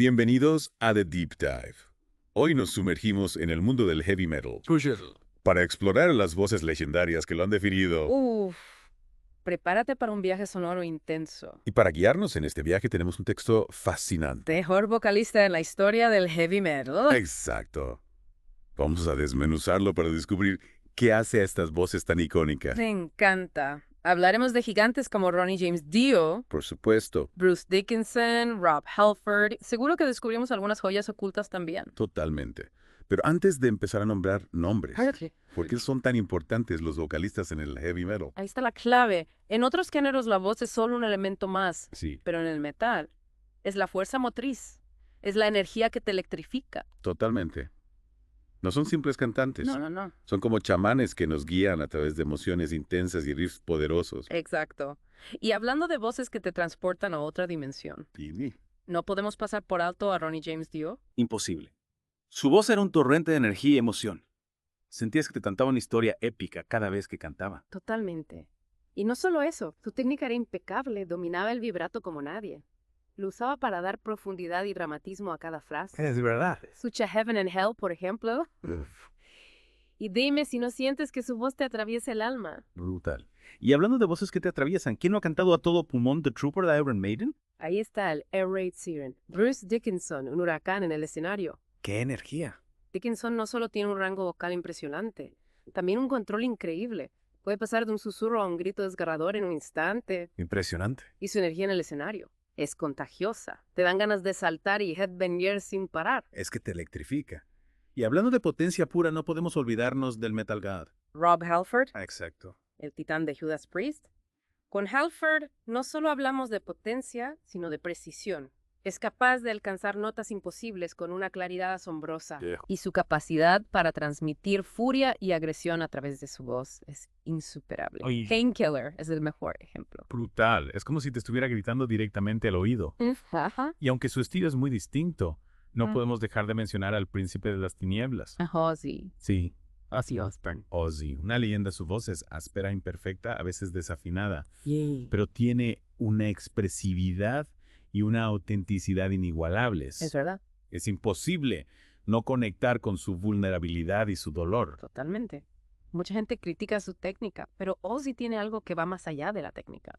Bienvenidos a The Deep Dive. Hoy nos sumergimos en el mundo del heavy metal para explorar las voces legendarias que lo han definido. Uf, prepárate para un viaje sonoro intenso. Y para guiarnos en este viaje tenemos un texto fascinante. Mejor vocalista en la historia del heavy metal. Exacto. Vamos a desmenuzarlo para descubrir qué hace a estas voces tan icónicas. Me encanta. Hablaremos de gigantes como Ronnie James Dio, Por supuesto, Bruce Dickinson, Rob Halford. Seguro que descubrimos algunas joyas ocultas también. totalmente. Pero antes de empezar a nombrar nombres, Cállate. ¿por qué son tan importantes los vocalistas en el heavy metal? Ahí está la clave. En otros géneros la voz es solo un elemento más, Sí, pero en el metal es la fuerza motriz, es la energía que te electrifica. totalmente. No son simples cantantes. No. Son como chamanes que nos guían a través de emociones intensas y riffs poderosos. Exacto. Y hablando de voces que te transportan a otra dimensión, Y ¿no podemos pasar por alto a Ronnie James Dio? Imposible. Su voz era un torrente de energía y emoción. Sentías que te cantaba una historia épica cada vez que cantaba. Totalmente. Y no solo eso, su técnica era impecable, dominaba el vibrato como nadie. Lo usaba para dar profundidad y dramatismo a cada frase. Es verdad. Escucha Heaven and Hell, por ejemplo, y dime si no sientes que su voz te atraviesa el alma. Brutal. Y hablando de voces que te atraviesan, ¿quién no ha cantado a todo pulmón The Trooper de Iron Maiden? Ahí está el Air Raid Siren, Bruce Dickinson, un huracán en el escenario. ¡Qué energía! Dickinson no solo tiene un rango vocal impresionante, también un control increíble. Puede pasar de un susurro a un grito desgarrador en un instante. Impresionante. Y su energía en el escenario es contagiosa. Te dan ganas de saltar y headbanger sin parar. Es que te electrifica. Y hablando de potencia pura, no podemos olvidarnos del Metal God. Rob Halford, Exacto. el titán de Judas Priest. Con Halford no solo hablamos de potencia, sino de precisión. Es capaz de alcanzar notas imposibles con una claridad asombrosa. Yeah. Y su capacidad para transmitir furia y agresión a través de su voz es insuperable. Oye. Painkiller es el mejor ejemplo. Brutal. Es como si te estuviera gritando directamente al oído. Ajá. Y aunque su estilo es muy distinto, no Mm. podemos dejar de mencionar al príncipe de las tinieblas. Ozzy. Sí, Ozzy Osbourne. Ozzy. Una leyenda. Su voz es áspera, imperfecta, a veces desafinada, Yay. pero tiene una expresividad y una autenticidad inigualables. Es verdad, Es imposible no conectar con su vulnerabilidad y su dolor. totalmente. Mucha gente critica su técnica, pero Ozzy tiene algo que va más allá de la técnica.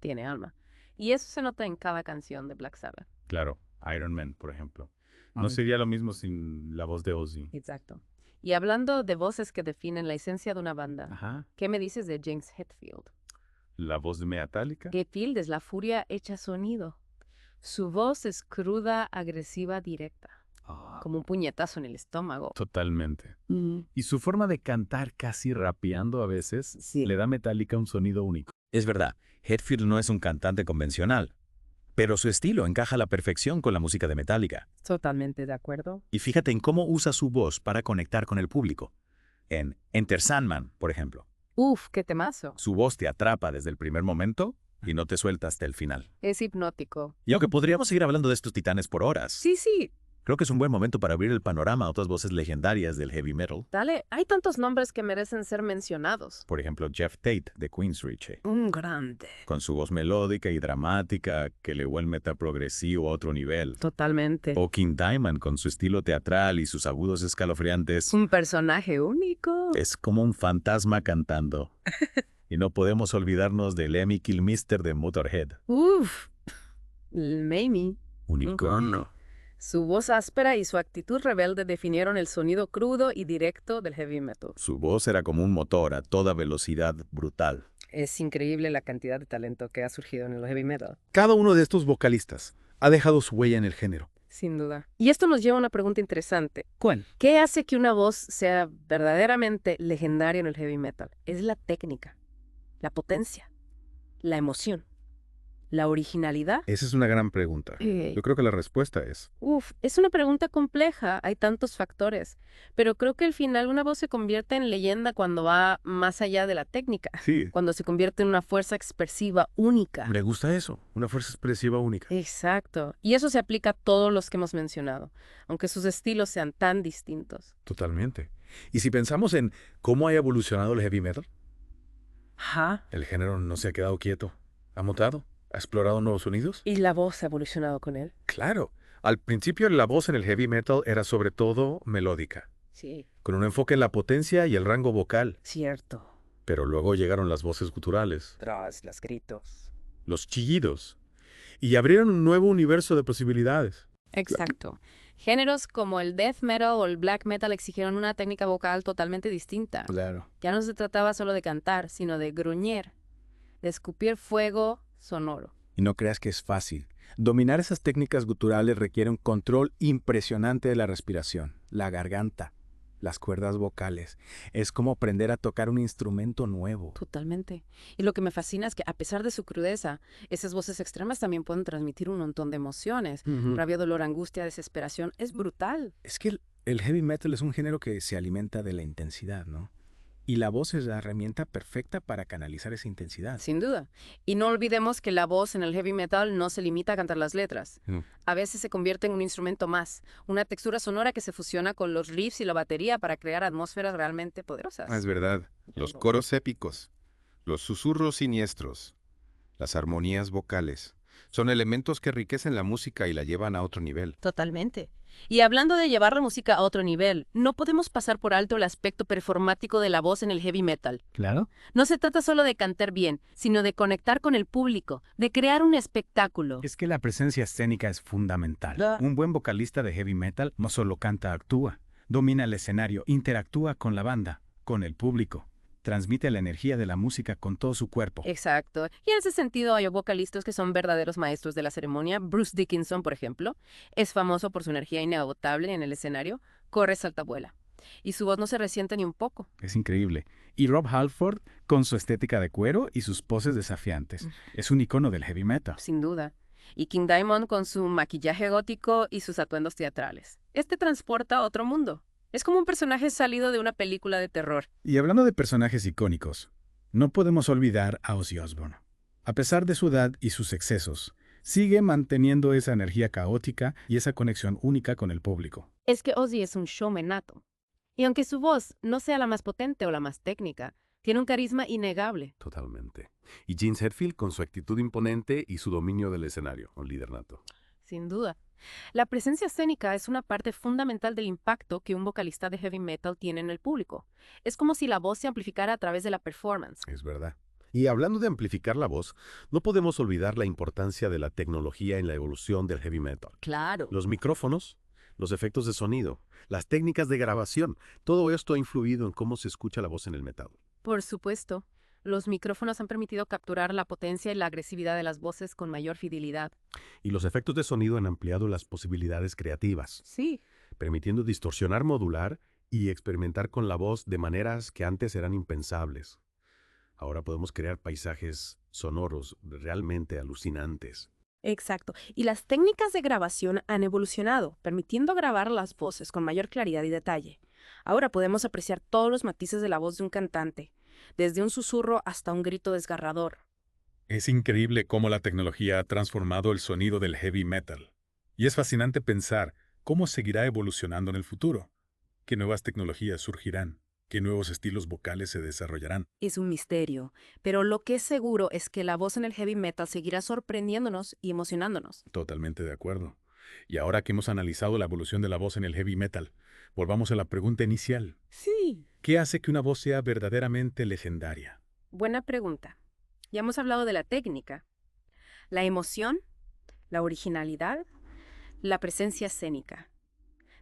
Tiene alma. Y eso se nota en cada canción de Black Sabbath. Claro, Iron Man, por ejemplo. A No ver. sería lo mismo sin la voz de Ozzy. Exacto. Y hablando de voces que definen la esencia de una banda, Ajá. ¿qué me dices de James Hetfield? La voz de Metallica. Hetfield es la furia hecha sonido. Su voz es cruda, agresiva, directa, como un puñetazo en el estómago. Totalmente. Y su forma de cantar casi rapeando a veces Sí. le da a Metallica un sonido único. Es verdad, Hetfield no es un cantante convencional, pero su estilo encaja a la perfección con la música de Metallica. Totalmente de acuerdo. Y fíjate en cómo usa su voz para conectar con el público. En Enter Sandman, por ejemplo, Uf, qué temazo. su voz te atrapa desde el primer momento y no te suelta hasta el final. Es hipnótico. Y aunque podríamos seguir hablando de estos titanes por horas, Sí. creo que es un buen momento para abrir el panorama a otras voces legendarias del heavy metal. Dale, hay tantos nombres que merecen ser mencionados. Por ejemplo, Jeff Tate de Queensrÿche, Un grande. con su voz melódica y dramática que elevó el metal progresivo a otro nivel. Totalmente. O King Diamond con su estilo teatral y sus agudos escalofriantes. Un personaje único. Es como un fantasma cantando. Y no podemos olvidarnos de Lemmy Kilmister de Motorhead. Uf. Mamie. Un icono. Su voz áspera y su actitud rebelde definieron el sonido crudo y directo del heavy metal. Su voz era como un motor a toda velocidad brutal. Es increíble la cantidad de talento que ha surgido en el heavy metal, Cada uno de estos vocalistas ha dejado su huella en el género. sin duda. Y esto nos lleva a una pregunta interesante. ¿Cuál? ¿Qué hace que una voz sea verdaderamente legendaria en el heavy metal? Es la técnica, la potencia, la emoción, la originalidad. Esa es una gran pregunta. Yo creo que la respuesta es... Es una pregunta compleja, hay tantos factores, pero creo que al final una voz se convierte en leyenda cuando va más allá de la técnica, Sí, cuando se convierte en una fuerza expresiva única. me gusta eso. Una fuerza expresiva única. Exacto, y eso se aplica a todos los que hemos mencionado, aunque sus estilos sean tan distintos. Totalmente. Y si pensamos en cómo ha evolucionado el heavy metal, Ajá. el género no se ha quedado quieto. Ha mutado. ¿Ha explorado nuevos sonidos? ¿Y la voz ha evolucionado con él? Claro. Al principio la voz en el heavy metal era sobre todo melódica, Sí, con un enfoque en la potencia y el rango vocal. cierto. Pero luego llegaron las voces guturales, Tras los gritos. los chillidos, y abrieron un nuevo universo de posibilidades. Exacto. Géneros como el death metal o el black metal exigieron una técnica vocal totalmente distinta. Claro. Ya no se trataba solo de cantar, sino de gruñer, de escupir fuego sonoro. Y no creas que es fácil. Dominar esas técnicas guturales requiere un control impresionante de la respiración, la garganta, las cuerdas vocales. Es como aprender a tocar un instrumento nuevo. Totalmente. Y lo que me fascina es que, a pesar de su crudeza, esas voces extremas también pueden transmitir un montón de emociones. Rabia, dolor, angustia, desesperación. Es brutal. Es que el heavy metal es un género que se alimenta de la intensidad, ¿no? Y la voz es la herramienta perfecta para canalizar esa intensidad. Sin duda. Y no olvidemos que la voz en el heavy metal no se limita a cantar las letras. A veces se convierte en un instrumento más, una textura sonora que se fusiona con los riffs y la batería para crear atmósferas realmente poderosas. Es verdad. Los coros épicos, los susurros siniestros, las armonías vocales, son elementos que enriquecen la música y la llevan a otro nivel. Totalmente. Y hablando de llevar la música a otro nivel, no podemos pasar por alto el aspecto performático de la voz en el heavy metal. Claro. No se trata solo de cantar bien, sino de conectar con el público, de crear un espectáculo. Es que la presencia escénica es fundamental. Un buen vocalista de heavy metal no solo canta, actúa. Domina el escenario, interactúa con la banda, con el público. Transmite la energía de la música con todo su cuerpo. Exacto. Y en ese sentido hay vocalistas que son verdaderos maestros de la ceremonia. Bruce Dickinson, por ejemplo, es famoso por su energía inagotable en el escenario. Corre, salta, vuela. Y su voz no se resiente ni un poco. Es increíble. Y Rob Halford, con su estética de cuero y sus poses desafiantes, es un icono del heavy metal. Sin duda. Y King Diamond con su maquillaje gótico y sus atuendos teatrales. Este transporta a otro mundo. Es como un personaje salido de una película de terror. Y hablando de personajes icónicos, no podemos olvidar a Ozzy Osbourne. A pesar de su edad y sus excesos, sigue manteniendo esa energía caótica y esa conexión única con el público. Es que Ozzy es un showman nato. Y aunque su voz no sea la más potente o la más técnica, tiene un carisma innegable. Totalmente. Y Gene Hetfield con su actitud imponente y su dominio del escenario, un líder nato. Sin duda. La presencia escénica es una parte fundamental del impacto que un vocalista de heavy metal tiene en el público. Es como si la voz se amplificara a través de la performance. Es verdad. Y hablando de amplificar la voz, no podemos olvidar la importancia de la tecnología en la evolución del heavy metal. Claro. Los micrófonos, los efectos de sonido, las técnicas de grabación, todo esto ha influido en cómo se escucha la voz en el metal. Por supuesto. Los micrófonos han permitido capturar la potencia y la agresividad de las voces con mayor fidelidad. Y los efectos de sonido han ampliado las posibilidades creativas, Sí. permitiendo distorsionar, modular y experimentar con la voz de maneras que antes eran impensables. Ahora podemos crear paisajes sonoros realmente alucinantes. Exacto. Y las técnicas de grabación han evolucionado, permitiendo grabar las voces con mayor claridad y detalle. Ahora podemos apreciar todos los matices de la voz de un cantante, desde un susurro hasta un grito desgarrador. Es increíble cómo la tecnología ha transformado el sonido del heavy metal. Y es fascinante pensar cómo seguirá evolucionando en el futuro. ¿Qué nuevas tecnologías surgirán? ¿Qué nuevos estilos vocales se desarrollarán? Es un misterio, pero lo que es seguro es que la voz en el heavy metal seguirá sorprendiéndonos y emocionándonos. Totalmente de acuerdo. Y ahora que hemos analizado la evolución de la voz en el heavy metal, volvamos a la pregunta inicial. Sí. ¿Qué hace que una voz sea verdaderamente legendaria? Buena pregunta. Ya hemos hablado de la técnica, la emoción, la originalidad, la presencia escénica.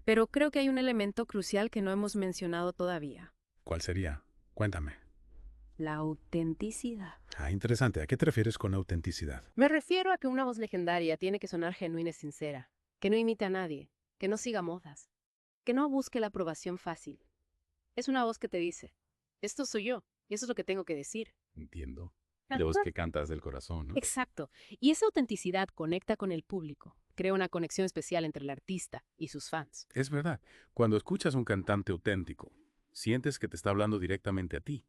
Pero creo que hay un elemento crucial que no hemos mencionado todavía. ¿Cuál sería? Cuéntame. La autenticidad. Interesante. ¿A qué te refieres con autenticidad? Me refiero a que una voz legendaria tiene que sonar genuina y sincera, que no imite a nadie, que no siga modas, que no busque la aprobación fácil. Es una voz que te dice, esto soy yo, y eso es lo que tengo que decir. Entiendo. La voz que cantas del corazón, ¿no? Exacto. Y esa autenticidad conecta con el público, crea una conexión especial entre el artista y sus fans. Es verdad. Cuando escuchas a un cantante auténtico, sientes que te está hablando directamente a ti,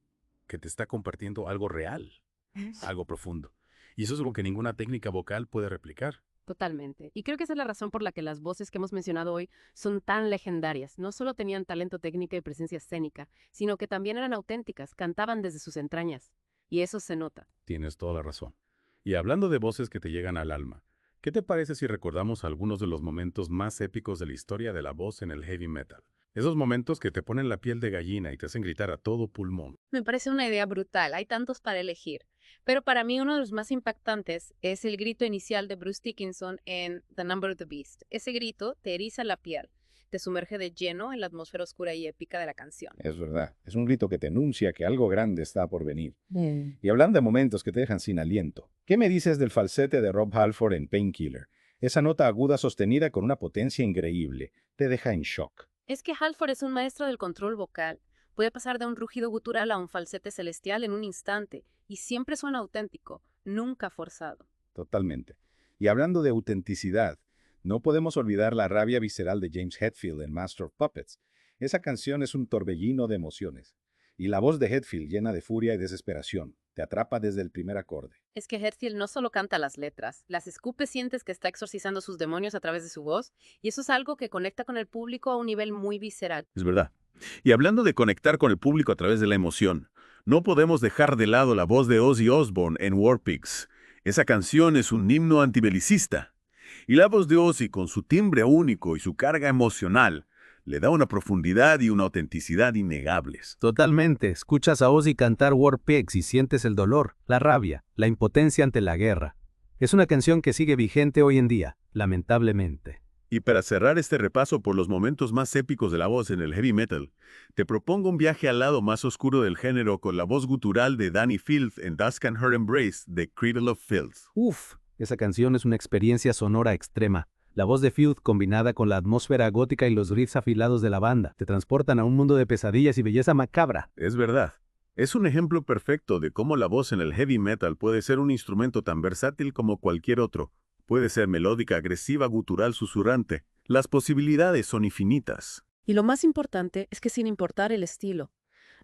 que te está compartiendo algo real, algo profundo. Y eso es algo que ninguna técnica vocal puede replicar. Totalmente. Y creo que esa es la razón por la que las voces que hemos mencionado hoy son tan legendarias. No solo tenían talento técnico y presencia escénica, sino que también eran auténticas, cantaban desde sus entrañas. Y eso se nota. Tienes toda la razón. Y hablando de voces que te llegan al alma, ¿Qué te parece si recordamos algunos de los momentos más épicos de la historia de la voz en el heavy metal? Esos momentos que te ponen la piel de gallina y te hacen gritar a todo pulmón. Me parece una idea brutal, hay tantos para elegir. Pero para mí uno de los más impactantes es el grito inicial de Bruce Dickinson en The Number of the Beast. Ese grito te eriza la piel, te sumerge de lleno en la atmósfera oscura y épica de la canción. Es verdad, es un grito que te anuncia que algo grande está por venir. Y hablando de momentos que te dejan sin aliento, ¿qué me dices del falsete de Rob Halford en Painkiller? Esa nota aguda sostenida con una potencia increíble te deja en shock. Es que Halford es un maestro del control vocal. Puede pasar de un rugido gutural a un falsete celestial en un instante, y siempre suena auténtico, nunca forzado. Totalmente. Y hablando de autenticidad, no podemos olvidar la rabia visceral de James Hetfield en Master of Puppets. Esa canción es un torbellino de emociones. Y la voz de Hetfield, llena de furia y desesperación, te atrapa desde el primer acorde. Es que Hetfield no solo canta las letras, las escupe, sientes que está exorcizando sus demonios a través de su voz, y eso es algo que conecta con el público a un nivel muy visceral. Es verdad. Y hablando de conectar con el público a través de la emoción, no podemos dejar de lado la voz de Ozzy Osbourne en War Pigs. Esa canción es un himno antibelicista. Y la voz de Ozzy, con su timbre único y su carga emocional, le da una profundidad y una autenticidad innegables. Totalmente. Escuchas a Ozzy cantar War Pigs y sientes el dolor, la rabia, la impotencia ante la guerra. Es una canción que sigue vigente hoy en día, lamentablemente. Y para cerrar este repaso por los momentos más épicos de la voz en el heavy metal, te propongo un viaje al lado más oscuro del género con la voz gutural de Danny Field en Dusk and Her Embrace de Cradle of Filth. Uf, esa canción es una experiencia sonora extrema. La voz de Field, combinada con la atmósfera gótica y los riffs afilados de la banda, te transportan a un mundo de pesadillas y belleza macabra. Es verdad. Es un ejemplo perfecto de cómo la voz en el heavy metal puede ser un instrumento tan versátil como cualquier otro. Puede ser melódica, agresiva, gutural, susurrante. Las posibilidades son infinitas. Y lo más importante es que sin importar el estilo,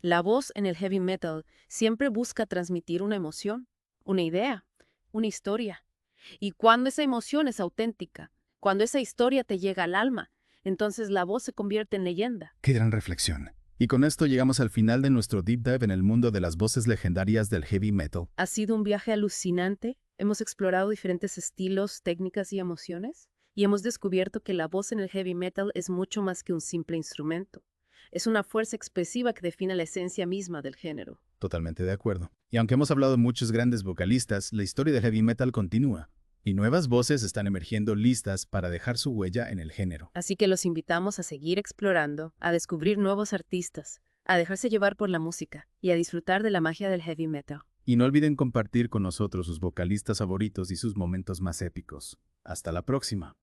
la voz en el heavy metal siempre busca transmitir una emoción, una idea, una historia. Y cuando esa emoción es auténtica, cuando esa historia te llega al alma, entonces la voz se convierte en leyenda. Qué gran reflexión. Y con esto llegamos al final de nuestro deep dive en el mundo de las voces legendarias del heavy metal. Ha sido un viaje alucinante. Hemos explorado diferentes estilos, técnicas y emociones, y hemos descubierto que la voz en el heavy metal es mucho más que un simple instrumento. Es una fuerza expresiva que define la esencia misma del género. Totalmente de acuerdo. Y aunque hemos hablado de muchos grandes vocalistas, la historia del heavy metal continúa. Y nuevas voces están emergiendo listas para dejar su huella en el género. Así que los invitamos a seguir explorando, a descubrir nuevos artistas, a dejarse llevar por la música y a disfrutar de la magia del heavy metal. Y no olviden compartir con nosotros sus vocalistas favoritos y sus momentos más épicos. Hasta la próxima.